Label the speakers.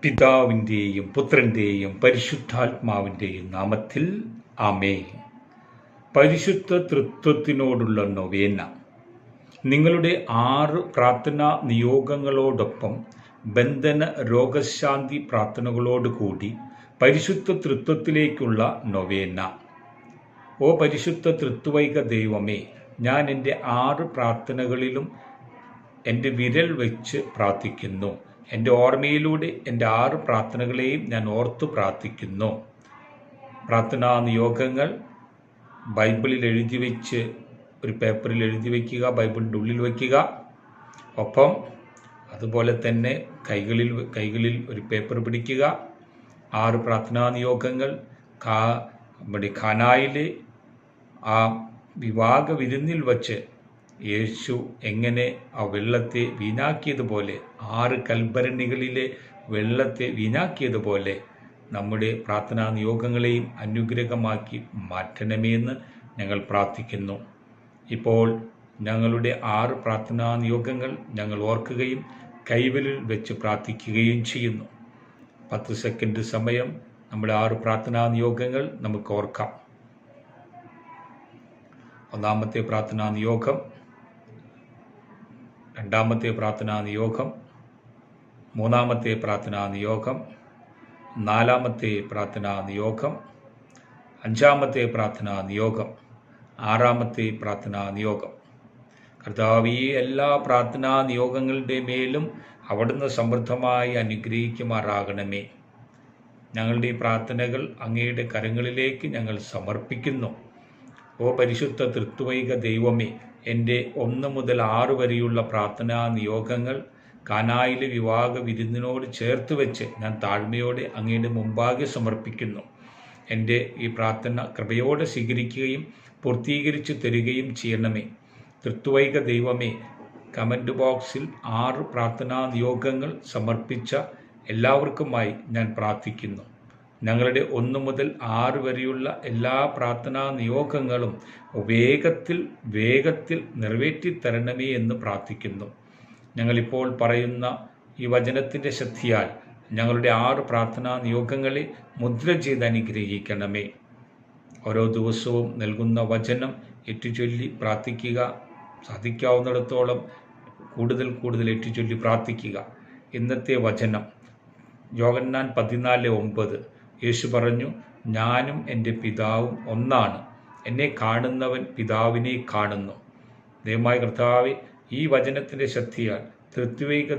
Speaker 1: പിതാവിൻ്റെയും പുത്രൻ്റെയും പരിശുദ്ധാത്മാവിൻ്റെയും നാമത്തിൽ ആമേൻ. പരിശുദ്ധ തൃത്വത്തിനോടുള്ള നൊവേന. നിങ്ങളുടെ 6 പ്രാർത്ഥനാ നിയോഗങ്ങളോടൊപ്പം ബന്ധന രോഗശാന്തി പ്രാർത്ഥനകളോടുകൂടി പരിശുദ്ധ തൃത്വത്തിലേക്കുള്ള നൊവേന. ഓ പരിശുദ്ധ തൃത്വൈക ദൈവമേ, ഞാൻ എൻ്റെ 6 പ്രാർത്ഥനകളിലും എൻ്റെ വിരൽ വെച്ച് പ്രാർത്ഥിക്കുന്നു. എൻ്റെ ഓർമ്മയിലൂടെ എൻ്റെ 6 പ്രാർത്ഥനകളെയും ഞാൻ ഓർത്തു പ്രാർത്ഥിക്കുന്നു. പ്രാർത്ഥനാ നിയോഗങ്ങൾ ബൈബിളിൽ എഴുതി വെച്ച് ഒരു പേപ്പറിൽ എഴുതി വയ്ക്കുക, ബൈബിളിൻ്റെ ഉള്ളിൽ വയ്ക്കുക. ഒപ്പം അതുപോലെ തന്നെ കൈകളിൽ ഒരു പേപ്പർ പിടിക്കുക. 6 പ്രാർത്ഥനാ നിയോഗങ്ങൾ ഖാനായിലെ ആ വിവാഹ വിരുന്നിൽ വച്ച് യേശു എങ്ങനെ ആ വെള്ളത്തെ വീഞ്ഞാക്കിയതുപോലെ, 6 കൽഭരണികളിലെ വെള്ളത്തെ വീഞ്ഞാക്കിയതുപോലെ നമ്മുടെ പ്രാർത്ഥനാ നിയോഗങ്ങളെയും അനുഗ്രഹമാക്കി മാറ്റണമെന്ന് ഞങ്ങൾ പ്രാർത്ഥിക്കുന്നു. ഇപ്പോൾ ഞങ്ങളുടെ 6 പ്രാർത്ഥനാ നിയോഗങ്ങൾ ഞങ്ങൾ ഓർക്കുകയും കൈവിരലിൽ വെച്ച് പ്രാർത്ഥിക്കുകയും ചെയ്യുന്നു. 10 സെക്കൻഡ് സമയം നമ്മുടെ 6 പ്രാർത്ഥനാ നിയോഗങ്ങൾ നമുക്ക് ഓർക്കാം. ഒന്നാമത്തെ പ്രാർത്ഥനാ നിയോഗം, രണ്ടാമത്തെ പ്രാർത്ഥനാ നിയോഗം, മൂന്നാമത്തെ പ്രാർത്ഥനാ നിയോഗം, നാലാമത്തെ പ്രാർത്ഥനാ നിയോഗം, അഞ്ചാമത്തെ പ്രാർത്ഥനാ നിയോഗം, ആറാമത്തെ പ്രാർത്ഥനാ നിയോഗം. കർത്താവ്, ഈ എല്ലാ പ്രാർത്ഥനാ നിയോഗങ്ങളുടെ മേലും അവിടുന്ന് സമൃദ്ധമായി അനുഗ്രഹിക്കുമാറാകണമേ. ഞങ്ങളുടെ ഈ പ്രാർത്ഥനകൾ അങ്ങയുടെ കരങ്ങളിലേക്ക് ഞങ്ങൾ സമർപ്പിക്കുന്നു. ഓ പരിശുദ്ധ തൃത്വൈക ദൈവമേ, എൻ്റെ 1 മുതൽ 6 വരെയുള്ള പ്രാർത്ഥനാ നിയോഗങ്ങൾ കാനായിലെ വിവാഹ വിരുന്നിനോട് ചേർത്ത് വെച്ച് ഞാൻ താഴ്മയോടെ അങ്ങയുടെ മുമ്പാകെ സമർപ്പിക്കുന്നു. എൻ്റെ ഈ പ്രാർത്ഥന കൃപയോടെ സ്വീകരിക്കുകയും പൂർത്തീകരിച്ചു തരികയും ചെയ്യണമേ. തൃത്വൈക ദൈവമേ, കമൻറ്റ് ബോക്സിൽ 6 പ്രാർത്ഥനാ നിയോഗങ്ങൾ സമർപ്പിച്ച എല്ലാവർക്കുമായി ഞാൻ പ്രാർത്ഥിക്കുന്നു. ഞങ്ങളുടെ 1 മുതൽ 6 വരെയുള്ള എല്ലാ പ്രാർത്ഥനാ നിയോഗങ്ങളും വേഗത്തിൽ നിറവേറ്റിത്തരണമേ എന്ന് പ്രാർത്ഥിക്കുന്നു. ഞങ്ങളിപ്പോൾ പറയുന്ന ഈ വചനത്തിൻ്റെ ശക്തിയാൽ ഞങ്ങളുടെ 6 പ്രാർത്ഥനാ നിയോഗങ്ങളെ മുദ്ര ചെയ്ത് അനുഗ്രഹിക്കണമേ. ഓരോ ദിവസവും നൽകുന്ന വചനം ഏറ്റുചൊല്ലി പ്രാർത്ഥിക്കുക. സാധിക്കാവുന്നിടത്തോളം കൂടുതൽ ഏറ്റുചൊല്ലി പ്രാർത്ഥിക്കുക. ഇന്നത്തെ വചനം യോഹന്നാൻ 14:9. യേശു പറഞ്ഞു, ഞാനും എൻ്റെ പിതാവും ഒന്നാണ്. എന്നെ കാണുന്നവൻ പിതാവിനെ കാണുന്നു. ദൈവമായ കർത്താവേ, ഈ വചനത്തിൻ്റെ ശക്തിയാൽ തൃത്വൈക